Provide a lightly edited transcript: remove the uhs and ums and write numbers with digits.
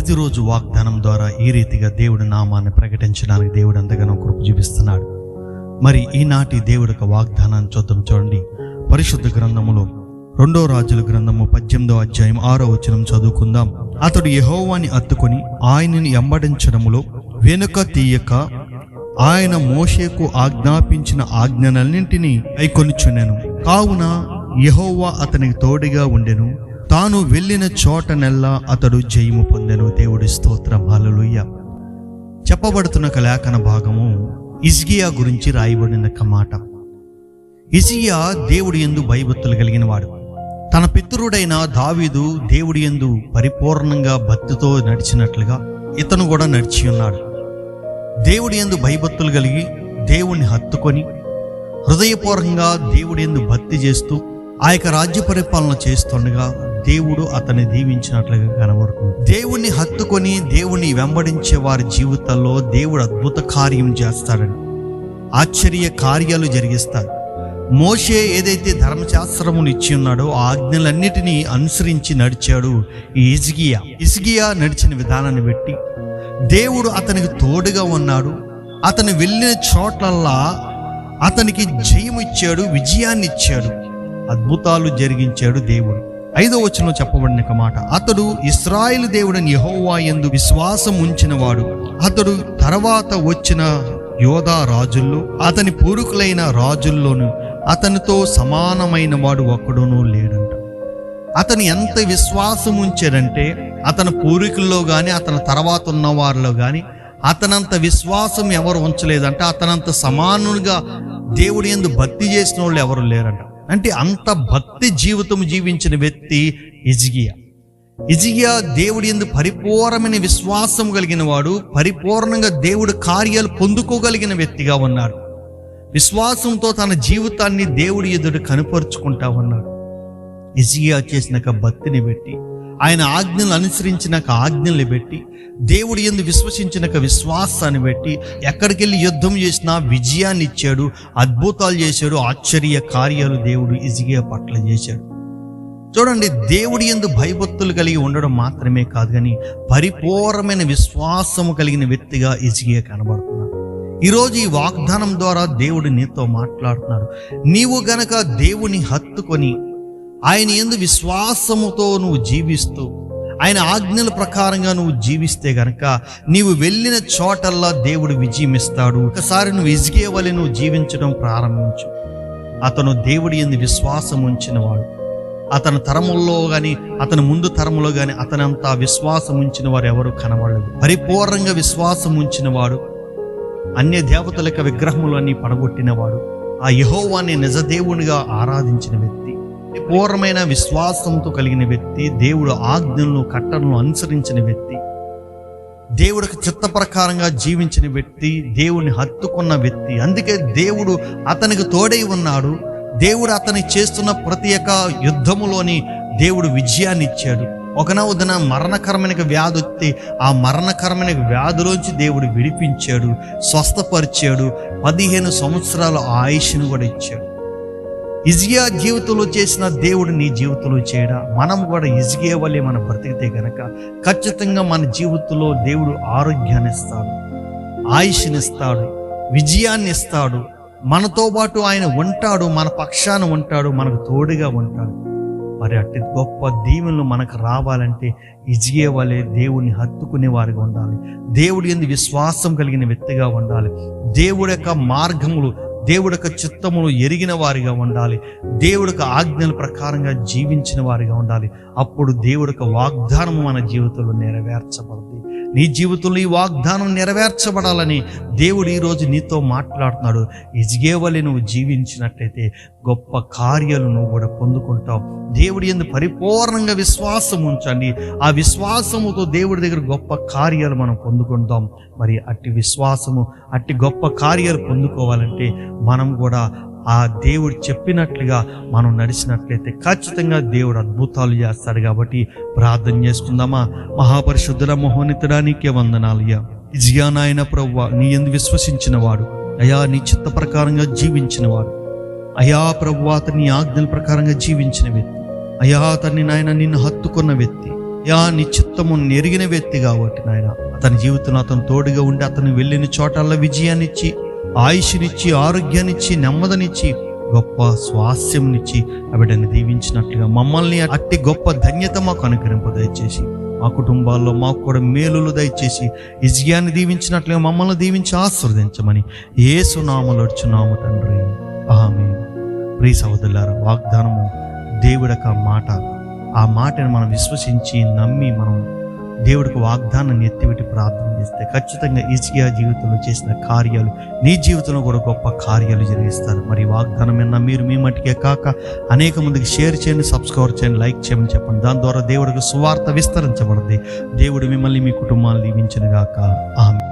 ఇది రోజు వాగ్దానం ద్వారా ఈ రీతిగా దేవుడి నామాన్ని ప్రకటించడానికి దేవుడు ఎంతగానో కృప చూపిస్తున్నాడు. మరి ఈనాటి దేవుడి యొక్క వాగ్దానాన్ని చూడండి. పరిశుద్ధ గ్రంథములో 2 రాజుల గ్రంథము 18వ అధ్యాయం 6వ వచనం చదువుకుందాం. అతడు యెహోవాని హత్తుకొని ఆయనని వెంబడించడములో వెనుక తీయక ఆయన మోషేకు ఆజ్ఞాపించిన ఆజ్ఞలన్నింటినీ కైకొనుచునెను. కావున యెహోవా అతనికి తోడుగా ఉండెను. తాను వెళ్ళిన చోటనెల్లా అతడు జయము పొందెను. దేవుడి స్తోత్రం, హల్లెలూయా. చెప్పబడుతున్న లేఖన భాగము హిజ్కియా గురించి రాయబడిన మాట. హిజ్కియా దేవుడి యందు భయభక్తులు కలిగిన వాడు. తన పితరుడైన దావీదు దేవుడి యందు పరిపూర్ణంగా భక్తితో నడిచినట్లుగా ఇతను కూడా నడిచి ఉన్నాడు. దేవుడి యందు భయభక్తులు కలిగి దేవుణ్ణి హత్తుకొని హృదయపూర్వకంగా దేవుడి యందు భక్తి చేస్తూ ఆ యొక్క రాజ్య పరిపాలన చేస్తుండగా దేవుడు అతన్ని దీవించినట్లుగా కనబడుతుంది. దేవుణ్ణి హత్తుకొని దేవుణ్ణి వెంబడించే వారి జీవితాల్లో దేవుడు అద్భుత కార్యం చేస్తాడని, ఆశ్చర్య కార్యాలు జరిగిస్తాడు. మోషే ఏదైతే ధర్మశాస్త్రమును ఇచ్చి ఉన్నాడో ఆ ఆజ్ఞలన్నిటినీ అనుసరించి నడిచాడు ఈ హిజ్కియా నడిచిన విధానాన్ని బట్టి దేవుడు అతనికి తోడుగా ఉన్నాడు. అతను వెళ్ళిన చోట్లల్లా అతనికి జయము ఇచ్చాడు, విజయాన్ని ఇచ్చాడు, అద్భుతాలు జరిగించాడు దేవుడు. 5వ వచనంలో చెప్పబడిన మాట, అతడు ఇశ్రాయేలు దేవుడని యెహోవా యందు విశ్వాసం ఉంచినవాడు. అతడు తర్వాత వచ్చిన యోధా రాజుల్లో అతని పూర్వీకులైన రాజుల్లోను అతనితో సమానమైన వాడు ఒక్కడునూ లేడంట. అతను ఎంత విశ్వాసం ఉంచాడంటే అతని పూర్వీకుల్లో కానీ అతని తర్వాత ఉన్న వారిలో కానీ అతనంత విశ్వాసం ఎవరు ఉంచలేదంట. అతనంత సమానులుగా దేవుడి యందు భక్తి చేసిన వాళ్ళు ఎవరు లేరంట. అంటే అంత భక్తి జీవితం జీవించిన వ్యక్తి హిజ్కియా దేవుడి యందు పరిపూర్ణమైన విశ్వాసం కలిగిన వాడు, పరిపూర్ణంగా దేవుడి కార్యాలు పొందుకోగలిగిన వ్యక్తిగా ఉన్నాడు. విశ్వాసంతో తన జీవితాన్ని దేవుడి ఎదుట కనుపరుచుకుంటా ఉన్నాడు. హిజ్కియా చేసిన భక్తిని బట్టి, ఆయన ఆజ్ఞలు అనుసరించిన ఆజ్ఞల్ని బట్టి, దేవుడి యందు విశ్వసించిన విశ్వాసాన్ని బట్టి ఎక్కడికి వెళ్ళి యుద్ధం చేసినా విజయాన్ని ఇచ్చాడు, అద్భుతాలు చేశాడు, ఆశ్చర్య కార్యాలు దేవుడు హిజ్కియా పట్ల చేశాడు. చూడండి, దేవుడి యందు భయభక్తులు కలిగి ఉండడం మాత్రమే కాదు కానీ పరిపూర్ణమైన విశ్వాసము కలిగిన వ్యక్తిగా హిజ్కియా కనబడుతున్నాడు. ఈరోజు ఈ వాగ్దానం ద్వారా దేవుడు నీతో మాట్లాడుతున్నాడు. నీవు గనక దేవుని హత్తుకొని ఆయన యందు విశ్వాసముతో నువ్వు జీవిస్తూ ఆయన ఆజ్ఞల ప్రకారంగా నువ్వు జీవిస్తే గనక నీవు వెళ్ళిన చోటల్లా దేవుడు విజయం ఇస్తాడు. ఒకసారి నువ్వు హిజ్కియా వలె నువ్వు జీవించడం ప్రారంభించు. అతను దేవుడి యందు విశ్వాసం ఉంచినవాడు. అతని తరముల్లో కానీ అతని ముందు తరములో కానీ అతనంతా విశ్వాసం ఉంచిన వారు ఎవరు కనబడలేదు. పరిపూర్ణంగా విశ్వాసం ఉంచినవాడు, అన్య దేవతల విగ్రహములన్నీ పడగొట్టినవాడు, ఆ యెహోవాని నిజదేవునిగా ఆరాధించిన వ్యక్తి, పూర్ణమైన విశ్వాసంతో కలిగిన వ్యక్తి, దేవుడు ఆజ్ఞలను కట్టలను అనుసరించిన వ్యక్తి, దేవుడికి చిత్త ప్రకారంగా జీవించిన వ్యక్తి, దేవుని హత్తుకున్న వ్యక్తి. అందుకే దేవుడు అతనికి తోడై ఉన్నాడు. దేవుడు అతని చేస్తున్న ప్రతి ఒక్క యుద్ధములోని దేవుడు విజయాన్ని ఇచ్చాడు. ఒకనొకదిన మరణకరమైన వ్యాధి వస్తే ఆ మరణకరమైన వ్యాధిలోంచి దేవుడు విడిపించాడు, స్వస్థపరిచాడు. 15 సంవత్సరాల ఆయుష్ను కూడా ఇచ్చాడు. హిజ్కియా జీవితంలో చేసిన దేవుడు నీ జీవితంలో చేయడా? మనం కూడా హిజ్కియా వల్లే మనం బ్రతికితే గనక ఖచ్చితంగా మన జీవితంలో దేవుడు ఆరోగ్యాన్ని ఇస్తాడు, ఆయుష్ని ఇస్తాడు, విజయాన్ని ఇస్తాడు. మనతో పాటు ఆయన ఉంటాడు, మన పక్షాన ఉంటాడు, మనకు తోడుగా ఉంటాడు. మరి అట్టి గొప్ప దీవెనలు మనకు రావాలంటే హిజ్కియా వలె దేవుడిని హత్తుకునే వారిగా ఉండాలి. దేవుడి యందు విశ్వాసం కలిగిన వ్యక్తిగా ఉండాలి. దేవుడి యొక్క మార్గములు, దేవుడి యొక్క చిత్తములు ఎరిగిన వారిగా ఉండాలి. దేవుడి యొక్క ఆజ్ఞల ప్రకారంగా జీవించిన వారిగా ఉండాలి. అప్పుడు దేవుడి యొక్క వాగ్దానము మన జీవితంలో నెరవేర్చబడుతుంది. నీ జీవితంలో ఈ వాగ్దానం నెరవేర్చబడాలని దేవుడు ఈరోజు నీతో మాట్లాడుతున్నాడు. హిజ్కియా వలె నువ్వు జీవించినట్లయితే గొప్ప కార్యాలు నువ్వు కూడా పొందుకుంటావు. దేవుడి యందు పరిపూర్ణంగా విశ్వాసం ఉంచండి. ఆ విశ్వాసముతో దేవుడి దగ్గర గొప్ప కార్యాలు మనం పొందుకుంటాం. మరి అట్టి విశ్వాసము, అట్టి గొప్ప కార్యాలు పొందుకోవాలంటే మనం కూడా ఆ దేవుడు చెప్పినట్లుగా మనం నడిచినట్లయితే ఖచ్చితంగా దేవుడు అద్భుతాలు చేస్తాడు. కాబట్టి ప్రార్థన చేసుకుందామా? మహాపరిశుద్ధుడ మహోన్నతుడా, నీకే వందనాలయ్యా. హిజ్కియా నాయన ప్రభువా, నీ యందు విశ్వసించిన వాడు అయా, నీ చిత్త ప్రకారంగా జీవించిన వాడు అయా ప్రభువా, అతని ఆజ్ఞల ప్రకారంగా జీవించిన వ్యక్తి అయా, అతన్ని నాయన నిన్ను హత్తుకున్న వ్యక్తి నీ చిత్తము నెరిగిన వ్యక్తి కాబట్టి నాయన అతని జీవితంలో అతను తోడుగా ఉండి అతను వెళ్ళిన చోటల్లో విజయాన్నిచ్చి, ఆయుష్నిచ్చి, ఆరోగ్యాన్నిచ్చి, నెమ్మదినిచ్చి, గొప్ప స్వాస్థ్యంనిచ్చి ఆ బిడ్డని దీవించినట్లుగా మమ్మల్ని అట్టి గొప్ప ధన్యత మాకు అనుగ్రహింపు దయచేసి, మా కుటుంబాల్లో మాకు కూడా మేలులు దయచేసి, విజయాన్ని దీవించినట్లుగా మమ్మల్ని దీవించి ఆశీర్వదించమని యేసు నామములో అడుచున్నాము తండ్రి, ఆమేన్. ప్రియ సహోదరులారా, వాగ్దానము దేవుడొక మాట, ఆ మాటను మనం విశ్వసించి నమ్మి మనం దేవుడికి వాగ్దానాన్ని ఎత్తిపెట్టి ప్రార్థన చేస్తే ఖచ్చితంగా హిజ్కియా జీవితంలో చేసిన కార్యాలు నీ జీవితంలో కూడా గొప్ప కార్యాలు జరిగిస్తారు. మరి వాగ్దానం విన్న మీరు మీ మట్టికే కాక అనేక మందికి షేర్ చేయండి, సబ్స్క్రైబ్ చేయండి, లైక్ చేయమని చెప్పండి. దాని ద్వారా దేవుడికి సువార్త విస్తరించబడింది. దేవుడు మిమ్మల్ని మీ కుటుంబాన్ని దీవించును గాక. ఆమేన్.